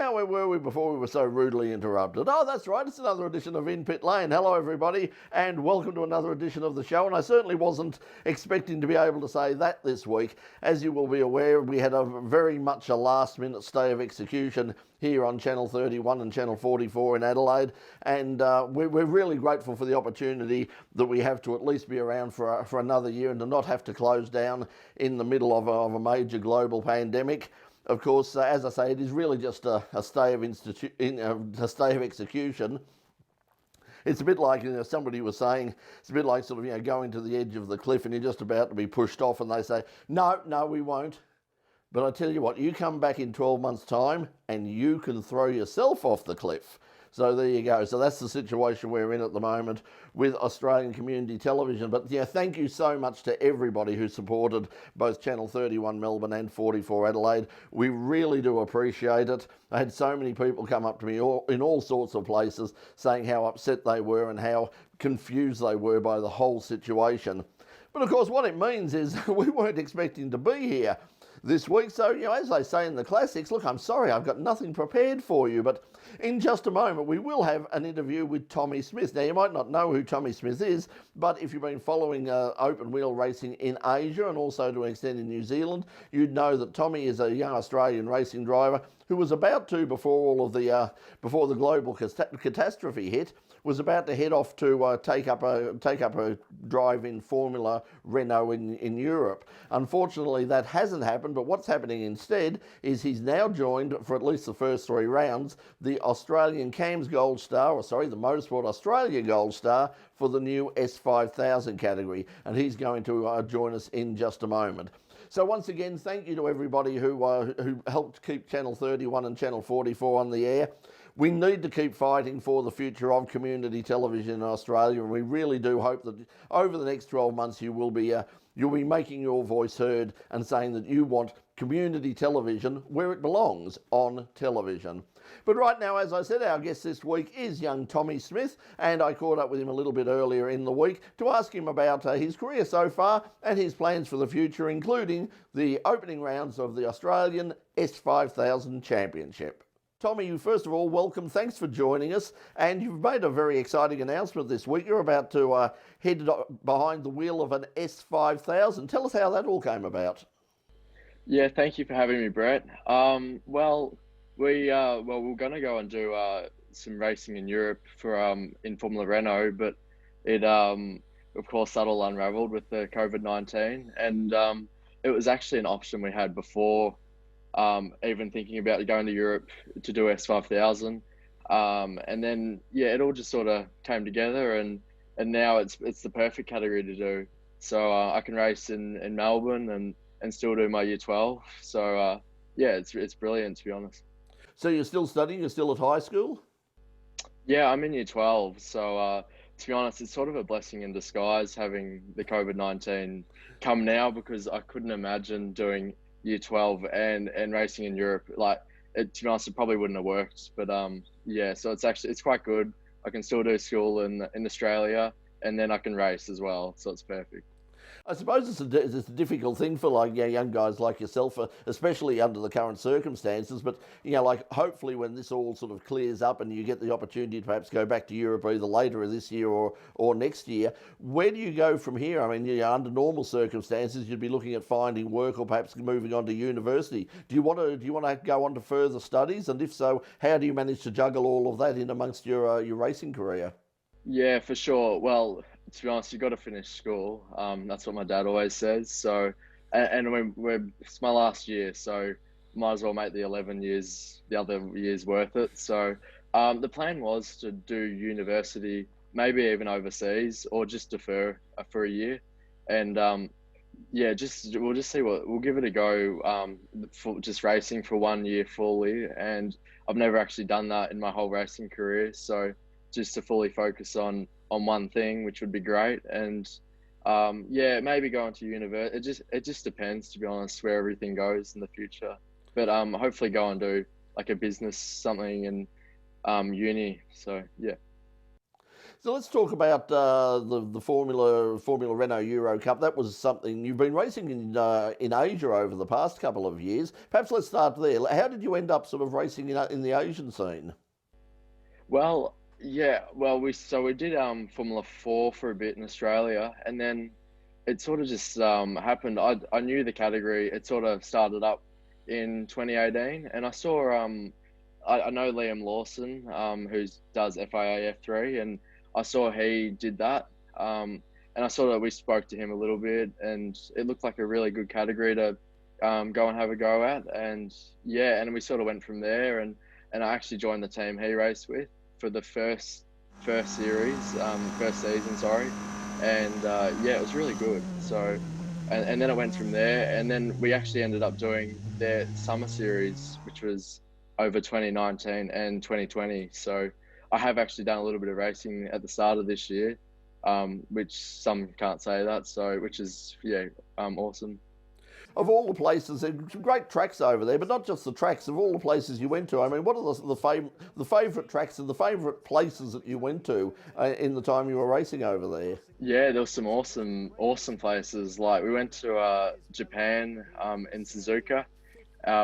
Now, where were we before we were so rudely interrupted? Oh, that's right, it's another edition of In Pit Lane. Hello, everybody, and welcome to another edition of the show. And I certainly wasn't expecting to be able to say that this week. As you will be aware, we had a very much a last-minute stay of execution here on Channel 31 and Channel 44 in Adelaide, and we're really grateful for the opportunity that we have to at least be around for another year and to not have to close down in the middle of a major global pandemic. Of course, as I say, it is really just a stay of execution. It's a bit like, somebody was saying, it's a bit like sort of, going to the edge of the cliff and you're just about to be pushed off and they say, no, we won't. But I tell you what, you come back in 12 months' time and you can throw yourself off the cliff. So there you go. So that's the situation we're in at the moment with Australian community television. But yeah, thank you so much to everybody who supported both Channel 31 Melbourne and 44 Adelaide. We really do appreciate it. I had so many people come up to me in all sorts of places saying how upset they were and how confused they were by the whole situation. But of course, what it means is we weren't expecting to be here this week. So, as they say in the classics, look, I'm sorry, I've got nothing prepared for you. But in just a moment, we will have an interview with Tommy Smith. Now, you might not know who Tommy Smith is, but if you've been following open wheel racing in Asia and also to an extent in New Zealand, you'd know that Tommy is a young Australian racing driver who was about to, before the global catastrophe hit, was about to head off to take up a drive in Formula Renault in Europe. Unfortunately, that hasn't happened, but what's happening instead is he's now joined, for at least the first 3 rounds, the Australian CAMS Gold Star, the Motorsport Australia Gold Star for the new S5000 category, and he's going to join us in just a moment. So once again, thank you to everybody who helped keep Channel 31 and Channel 44 on the air. We need to keep fighting for the future of community television in Australia, and we really do hope that over the next 12 months you'll be making your voice heard and saying that you want community television where it belongs, on television. But right now, as I said, our guest this week is young Tommy Smith, and I caught up with him a little bit earlier in the week to ask him about his career so far and his plans for the future, including the opening rounds of the Australian S5000 Championship. Tommy, first of all, welcome. Thanks for joining us. And you've made a very exciting announcement this week. You're about to head behind the wheel of an S5000. Tell us how that all came about. Yeah, thank you for having me, Brett. We're going to go and do some racing in Europe for in Formula Renault, but it of course that all unravelled with the COVID-19, and it was actually an option we had before. Even thinking about going to Europe to do S5000, and then it all just sort of came together, and now it's the perfect category to do. So I can race in Melbourne and still do my year 12. So it's brilliant, to be honest. So you're still studying? You're still at high school? Yeah, I'm in year 12. So to be honest, it's sort of a blessing in disguise having the COVID-19 come now, because I couldn't imagine doing year 12 and racing in Europe. To be honest, it probably wouldn't have worked, but so it's quite good. I can still do school in Australia, and then I can race as well, so it's perfect. I suppose it's a difficult thing for young guys like yourself, especially under the current circumstances. But hopefully when this all sort of clears up and you get the opportunity to perhaps go back to Europe either later this year or next year, where do you go from here? I mean, under normal circumstances, you'd be looking at finding work or perhaps moving on to university. Do you want to go on to further studies? And if so, how do you manage to juggle all of that in amongst your racing career? Yeah, for sure. Well, to be honest, you've got to finish school. That's what my dad always says. So, it's my last year, so might as well make the other years worth it. So, the plan was to do university, maybe even overseas, or just defer for a year, and we'll just see we'll give it a go. For just racing for 1 year fully, and I've never actually done that in my whole racing career. So, just to fully focus on one thing, which would be great. And maybe going to university. It just depends, to be honest, where everything goes in the future. But hopefully go and do like a business something in uni. So yeah. So let's talk about the Formula Renault Euro Cup. That was something you've been racing in Asia over the past couple of years. Perhaps let's start there. How did you end up sort of racing in the Asian scene? Well, yeah, well we did Formula 4 for a bit in Australia, and then it sort of just happened. I knew the category. It sort of started up in 2018, and I saw I know Liam Lawson, who does FIA F3, and I saw he did that. And I saw that we spoke to him a little bit, and it looked like a really good category to go and have a go at. And yeah, and we sort of went from there. And I actually joined the team he raced with for the first series, first season, sorry. And yeah, it was really good. So, and then it went from there. And then we actually ended up doing their summer series, which was over 2019 and 2020. So I have actually done a little bit of racing at the start of this year, which some can't say that. So, which is, yeah, awesome. Of all the places, there's some great tracks over there, but not just the tracks. Of all the places you went to, I mean, what are the favourite tracks and the favourite places that you went to in the time you were racing over there? Yeah, there was some awesome places. Like we went to Japan, in Suzuka,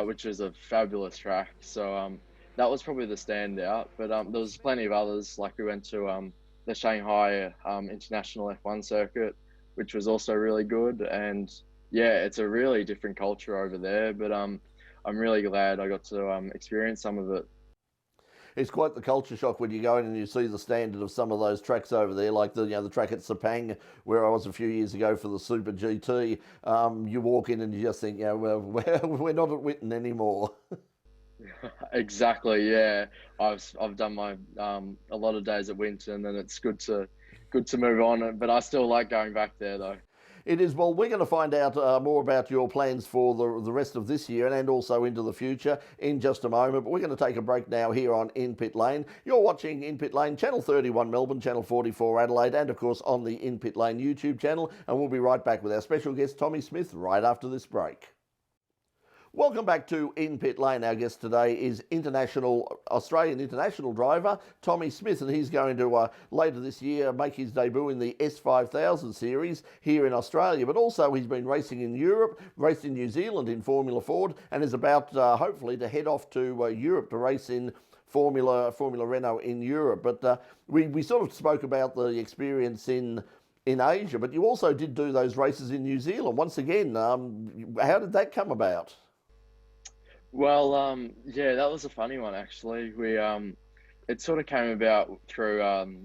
which was a fabulous track. So that was probably the standout. But there was plenty of others. Like we went to the Shanghai International F1 circuit, which was also really good. And yeah, it's a really different culture over there. But I'm really glad I got to experience some of it. It's quite the culture shock when you go in and you see the standard of some of those tracks over there, like the track at Sepang where I was a few years ago for the Super GT. You walk in and you just think, well, we're not at Witten anymore. Exactly. Yeah, I've done my a lot of days at Winton, and it's good to move on. But I still like going back there though. It is. Well, we're going to find out more about your plans for the rest of this year and also into the future in just a moment. But we're going to take a break now here on In Pit Lane. You're watching In Pit Lane, Channel 31 Melbourne, Channel 44 Adelaide, and of course on the In Pit Lane YouTube channel. And we'll be right back with our special guest, Tommy Smith, right after this break. Welcome back to In Pit Lane. Our guest today is Australian international driver Tommy Smith, and he's going to later this year make his debut in the S5000 series here in Australia. But also he's been racing in Europe, raced in New Zealand in Formula Ford, and is about hopefully to head off to Europe to race in Formula Renault in Europe. But we sort of spoke about the experience in Asia, but you also did do those races in New Zealand. Once again, how did that come about? Well, yeah, that was a funny one actually. We it sort of came about through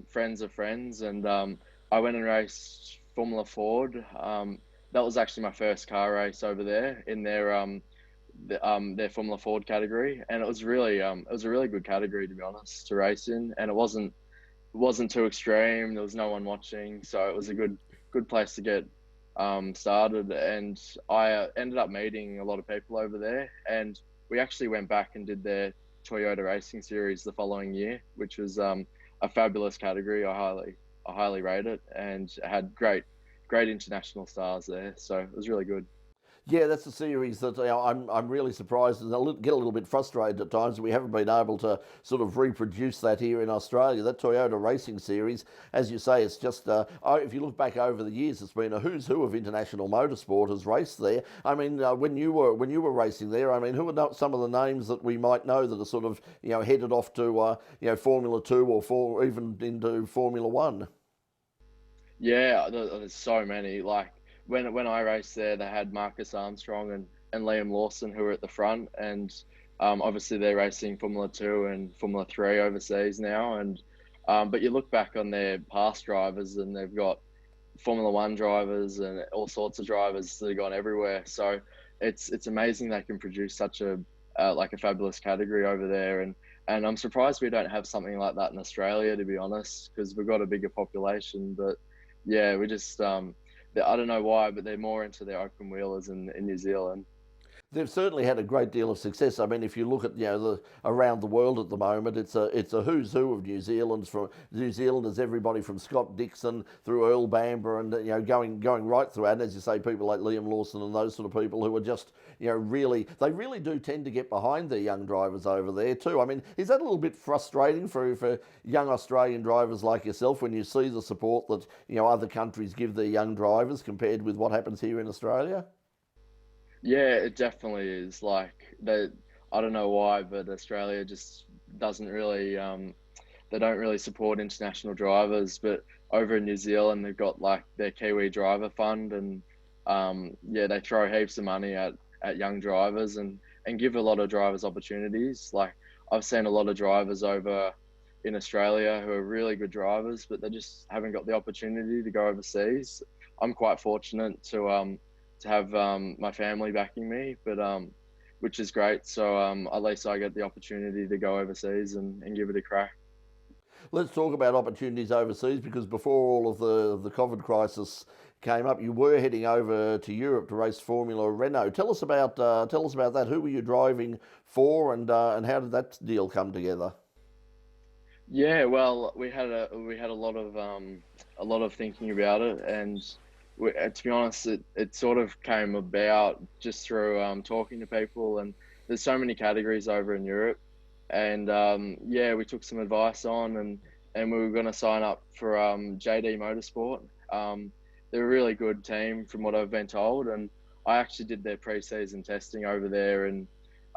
friends of friends, and I went and raced Formula Ford. That was actually my first car race over there in their Formula Ford category, and it was a really good category to be honest to race in, and it wasn't too extreme. There was no one watching, so it was a good place to get started. And I ended up meeting a lot of people over there, and we actually went back and did their Toyota Racing Series the following year, which was a fabulous category. I highly rate it, and it had great international stars there, so it was really good. Yeah, that's a series that I'm really surprised and get a little bit frustrated at times that we haven't been able to sort of reproduce that here in Australia. That Toyota Racing Series, as you say, it's just if you look back over the years, it's been a who's who of international motorsport has raced there. I mean, when you were racing there, I mean, who are some of the names that we might know that are sort of headed off to Formula Two or even into Formula One? Yeah, there's so many. Like when I raced there, they had Marcus Armstrong and Liam Lawson who were at the front, and obviously they're racing Formula Two and Formula Three overseas now. And but you look back on their past drivers, and they've got Formula One drivers and all sorts of drivers that have gone everywhere. So it's amazing they can produce such a like a fabulous category over there. And I'm surprised we don't have something like that in Australia, to be honest, because we've got a bigger population. But yeah, we just I don't know why, but they're more into their open wheelers in New Zealand. They've certainly had a great deal of success. I mean, if you look at the around the world at the moment, it's a who's who of New Zealand's from New Zealanders, everybody from Scott Dixon through Earl Bamber, and going right through. And as you say, people like Liam Lawson and those sort of people who are just really they really do tend to get behind their young drivers over there too. I mean, is that a little bit frustrating for young Australian drivers like yourself when you see the support that other countries give their young drivers compared with what happens here in Australia? Yeah, it definitely is. Like they, I don't know why, but Australia just doesn't really they don't really support international drivers. But over in New Zealand, they've got like their Kiwi Driver Fund, and yeah, they throw heaps of money at young drivers and give a lot of drivers opportunities. Like I've seen a lot of drivers over in Australia who are really good drivers, but they just haven't got the opportunity to go overseas. I'm quite fortunate to have my family backing me, but which is great. So at least I get the opportunity to go overseas and give it a crack. Let's talk about opportunities overseas because before all of the COVID crisis came up, you were heading over to Europe to race Formula Renault. Tell us about that. Who were you driving for, and how did that deal come together? Yeah, well, we had a lot of thinking about it, and to be honest, it sort of came about just through talking to people, and there's so many categories over in Europe, and yeah, we took some advice on, and we were going to sign up for JD Motorsport. They're a really good team from what I've been told, and I actually did their pre-season testing over there, and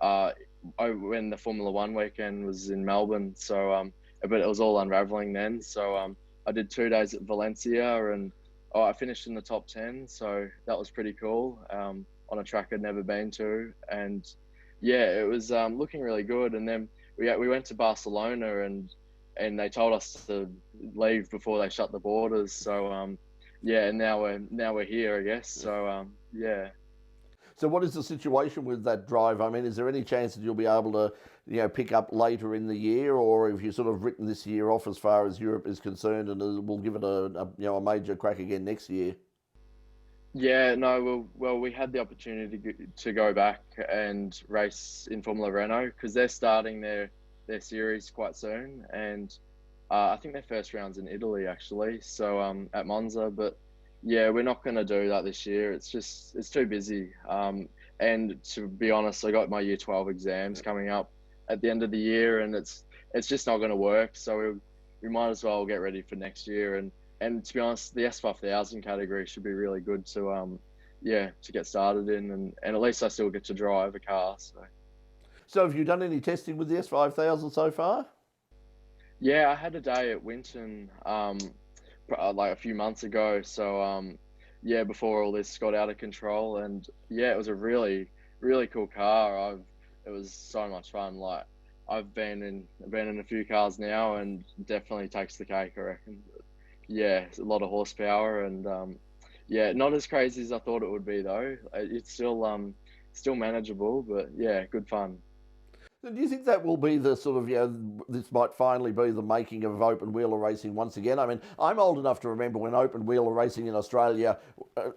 uh, when the Formula One weekend was in Melbourne, so but it was all unraveling then. So I did 2 days at Valencia, and I finished in the top 10. So that was pretty cool on a track I'd never been to. And yeah, it was looking really good. And then we went to Barcelona, and they told us to leave before they shut the borders. So yeah, and now we're here, I guess. So yeah. So, what is the situation with that drive? I mean, is there any chance that you'll be able to, pick up later in the year, or have you sort of written this year off as far as Europe is concerned, and we'll give it a major crack again next year? Yeah, no, we had the opportunity to go back and race in Formula Renault because they're starting their series quite soon, and I think their first round's in Italy actually, so at Monza. But yeah, we're not going to do that this year. It's too busy. And to be honest, I got my Year 12 exams coming up at the end of the year, and it's just not going to work. So we might as well get ready for next year. And to be honest, the S5000 category should be really good to yeah, to get started in, and at least I still get to drive a car. So So, have you done any testing with the S5000 so far? yeah, I had a day at Winton like a few months ago. So yeah, before all this got out of control, and yeah, it was a really cool car. It was so much fun. Like I've been in a few cars now, and definitely takes the cake, I reckon. Yeah, it's a lot of horsepower, and yeah, not as crazy as I thought it would be though. It's still manageable, but yeah, good fun. Do you think that will be the sort of, this might finally be the making of open wheeler racing once again? I mean, I'm old enough to remember when open wheeler racing in Australia,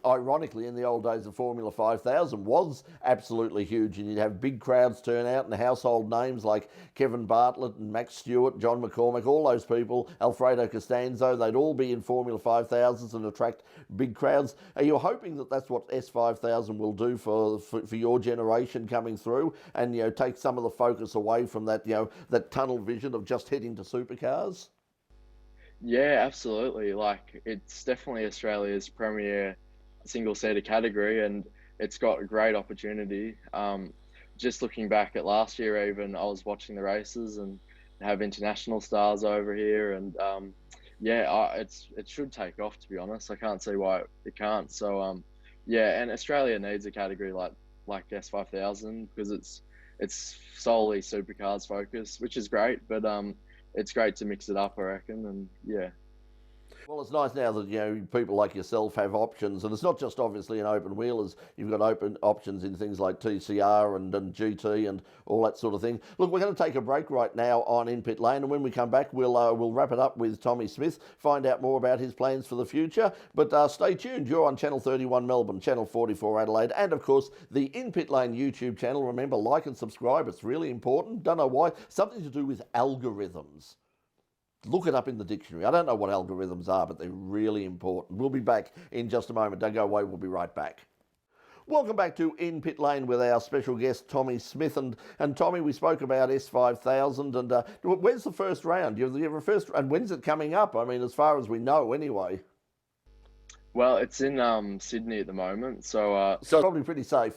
ironically, in the old days of Formula 5000, was absolutely huge. And you'd have big crowds turn out and household names like Kevin Bartlett and Max Stewart, John McCormick, all those people, Alfredo Costanzo, they'd all be in Formula 5000s and attract big crowds. Are you hoping that that's what S5000 will do for your generation coming through and, take some of the focus away from that, that tunnel vision of just heading to supercars? Yeah, absolutely. Like it's definitely Australia's premier single seater category, and it's got a great opportunity. Just looking back at last year, even I was watching the races and have international stars over here, and yeah, it should take off. To be honest, I can't see why it can't. So yeah, and Australia needs a category like S5000 because it's solely supercars focused, which is great. But it's great to mix it up, I reckon. And yeah. Well, it's nice now that people like yourself have options, and it's not just obviously in open wheelers. You've got open options in things like TCR and GT and all that sort of thing. Look, we're going to take a break right now on In Pit Lane, and when we come back, we'll wrap it up with Tommy Smith, find out more about his plans for the future. But stay tuned. You're on Channel 31 Melbourne, Channel 44 Adelaide, and of course the In Pit Lane YouTube channel. Remember, like and subscribe. It's really important. Don't know why. Something to do with algorithms. Look it up in the dictionary. I don't know what algorithms are, but they're really important. We'll be back in just a moment. Don't go away. We'll be right back. Welcome back to In Pit Lane with our special guest, Tommy Smith. And Tommy, we spoke about S5000. And when's the first round? You have a first, and when's it coming up? I mean, as far as we know, anyway. Well, it's in Sydney at the moment, so So probably pretty safe.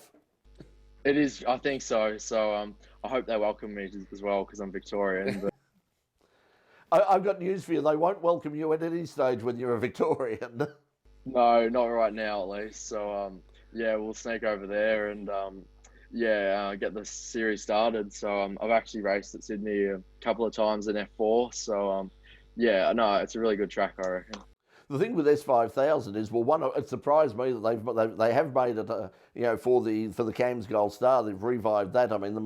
it is. I think so. So I hope they welcome me as well because I'm Victorian. But I've got news for you. They won't welcome you at any stage when you're a Victorian. no, not right now at least. So yeah, we'll sneak over there and get the series started. So I've actually raced at Sydney a couple of times in F4. So yeah, no, it's a really good track, I reckon. The thing with S5000 is, well, one, it surprised me that they have made it, for the CAMS Gold Star. They've revived that. I mean, the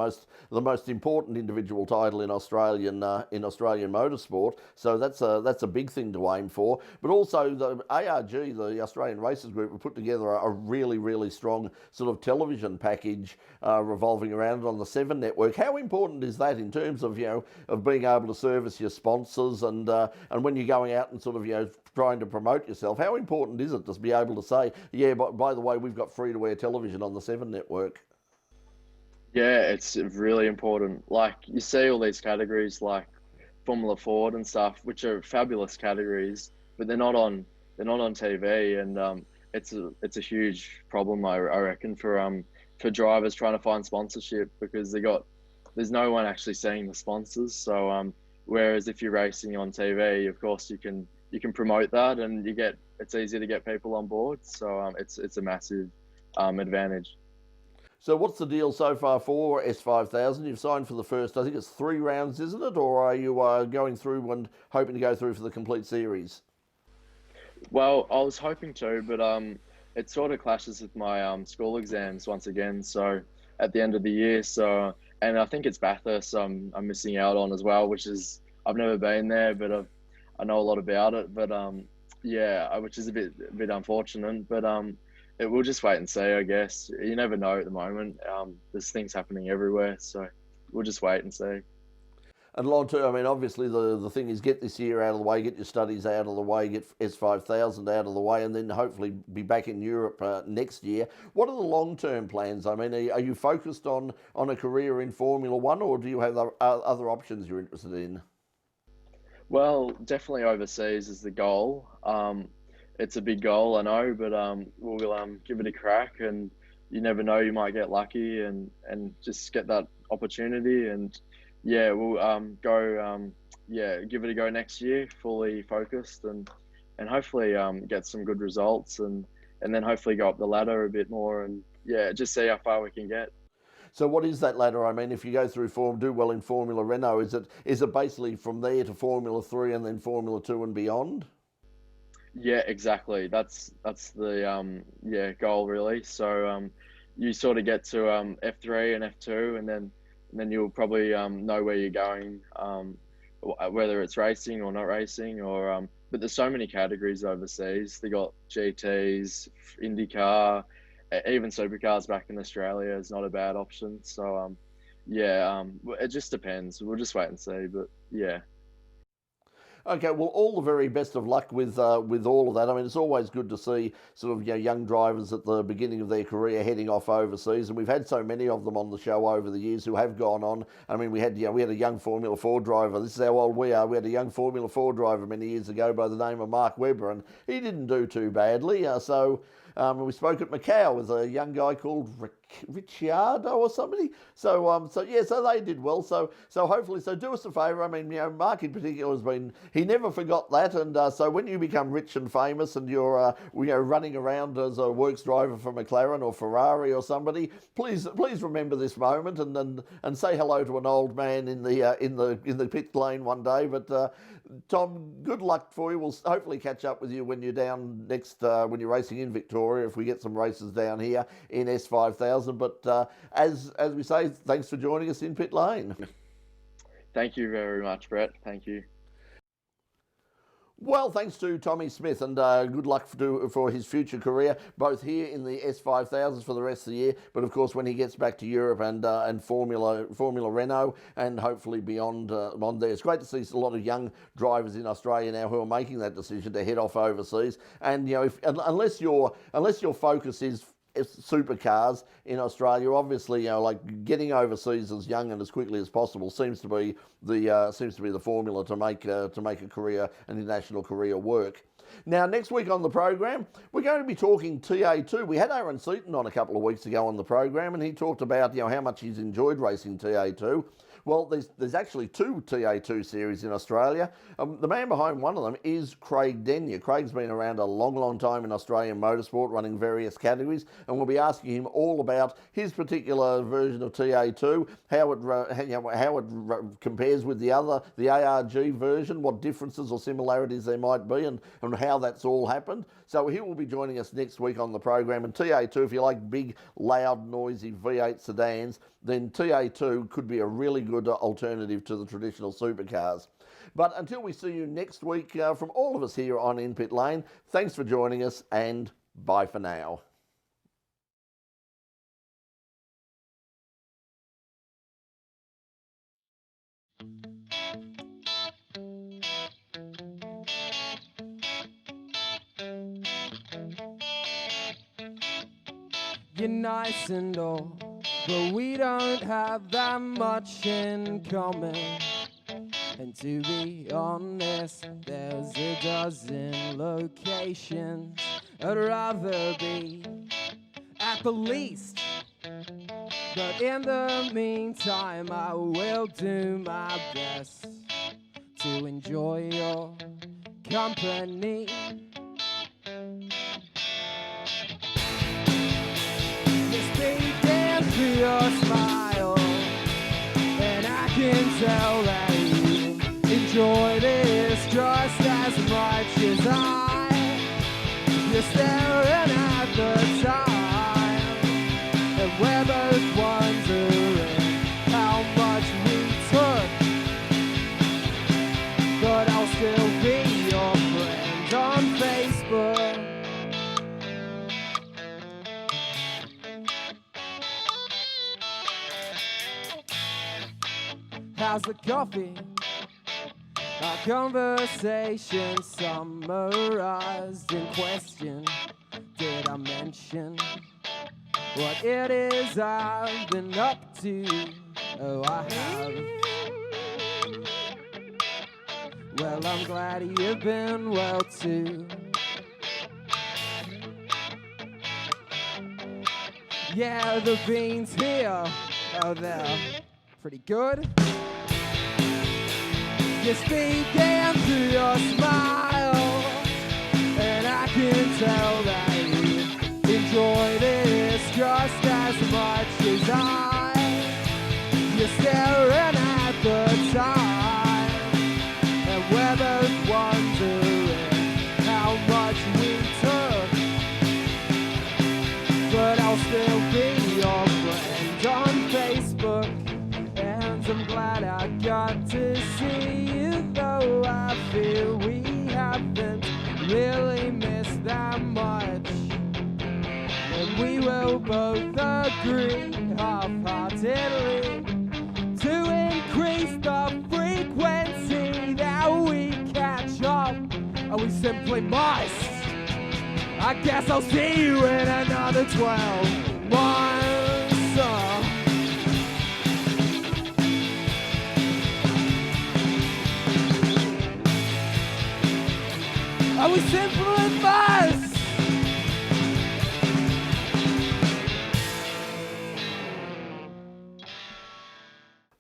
most important individual title in Australian motorsport. So that's a big thing to aim for. But also the ARG, the Australian Racers Group, have put together a really, really strong sort of television package revolving around it on the 7 network. How important is that in terms of of being able to service your sponsors and when you're going out and sort of trying to promote yourself? How important is it to be able to say, yeah, but by the way, we've got free-to-air television on the 7 network? Yeah, it's really important. Like you see all these categories like Formula Ford and stuff, which are fabulous categories, but they're not on TV, and it's a huge problem I reckon for drivers trying to find sponsorship because there's no one actually seeing the sponsors. So whereas if you're racing on TV, of course you can promote that and it's easier to get people on board. So it's a massive advantage. So what's the deal so far for S5000? You've signed for the first, I think it's 3 rounds, isn't it? Or are you going through and hoping to go through for the complete series? Well, I was hoping to, but it sort of clashes with my school exams once again. So at the end of the year, and I think it's Bathurst I'm missing out on as well, which is I've never been there, but I know a lot about it. But yeah, which is a bit unfortunate. But we'll just wait and see, I guess. You never know at the moment. There's things happening everywhere, so we'll just wait and see. And long term, I mean, obviously the thing is get this year out of the way, get your studies out of the way, get S5000 out of the way, and then hopefully be back in Europe next year. What are the long-term plans? I mean, are you focused on a career in Formula One, or do you have other options you're interested in? Well, definitely overseas is the goal. It's a big goal, I know, but we'll give it a crack, and you never know, you might get lucky and just get that opportunity, and yeah, we'll give it a go next year, fully focused, and hopefully get some good results, and then hopefully go up the ladder a bit more, and yeah, just see how far we can get. So what is that ladder? I mean, if you go through do well in Formula Renault, is it basically from there to Formula 3 and then Formula 2 and beyond? Yeah, exactly. That's the goal really. So you sort of get to F3 and F2, and then you'll probably know where you're going, whether it's racing or not racing, or but there's so many categories overseas. They got GTs, IndyCar, even supercars back in Australia is not a bad option. So it just depends. We'll just wait and see. But yeah. Okay, well, all the very best of luck with all of that. I mean, it's always good to see sort of young drivers at the beginning of their career heading off overseas, and we've had so many of them on the show over the years who have gone on. I mean, we had a young Formula 4 driver. This is how old we are. We had a young Formula 4 driver many years ago by the name of Mark Webber, and he didn't do too badly. So We spoke at Macau with a young guy called Ricciardo or somebody. So they did well. So hopefully, do us a favour. I mean, Mark in particular he never forgot that. And so when you become rich and famous and you're running around as a works driver for McLaren or Ferrari or somebody, please remember this moment and say hello to an old man in the pit lane one day. But Tom, good luck for you. We'll hopefully catch up with you when you're down next, when you're racing in Victoria, if we get some races down here in S5000. But as we say, thanks for joining us in Pit Lane. Thank you very much, Brett. Thank you. Well, thanks to Tommy Smith, and good luck for his future career, both here in the S5000s for the rest of the year, but of course when he gets back to Europe and Formula Renault, and hopefully beyond there. It's great to see a lot of young drivers in Australia now who are making that decision to head off overseas. And unless your focus is supercars in Australia, obviously, like getting overseas as young and as quickly as possible seems to be the formula to make a career, an international career, work. Now, next week on the program, we're going to be talking TA2. We had Aaron Seaton on a couple of weeks ago on the program, and he talked about how much he's enjoyed racing TA2. Well, there's actually two TA2 series in Australia. The man behind one of them is Craig Denyer. Craig's been around a long, long time in Australian motorsport, running various categories, and we'll be asking him all about his particular version of TA2, how it compares with the ARG version, what differences or similarities there might be, and how that's all happened. So he will be joining us next week on the program. And TA2, if you like big, loud, noisy V8 sedans, then TA2 could be a really good alternative to the traditional supercars. But until we see you next week, from all of us here on In Pit Lane, thanks for joining us, and bye for now. You're nice and all, but we don't have that much in common. And to be honest, there's a dozen locations I'd rather be at the least. But in the meantime, I will do my best to enjoy your company. Through your smile, and I can tell that you enjoy this just as much as I. You're staring at the time, and we're both wondering how much we took. But I'll still be your friend on Facebook. How's the coffee? Our conversation summarized in question. Did I mention what it is I've been up to? Oh, I have. Well, I'm glad you've been well too. Yeah, the beans here, oh, they're pretty good. You're speaking through your smile, and I can tell that you enjoy this just as much as I. You're staring at the time, and we're both wondering how much we took. But I'll still be your friend on Facebook, and I'm glad I got to see you, though I feel we haven't really missed that much. And we will both agree half-heartedly to increase the frequency that we catch up, and we simply must. I guess I'll see you in another 12 months. And we simply must.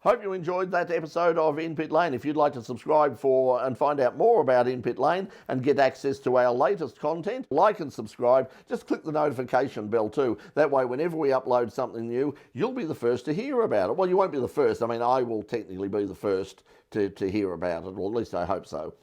Hope you enjoyed that episode of In Pit Lane. If you'd like to subscribe for and find out more about In Pit Lane and get access to our latest content, like and subscribe. Just click the notification bell too. That way, whenever we upload something new, you'll be the first to hear about it. Well, you won't be the first. I mean, I will technically be the first to hear about it, or at least I hope so.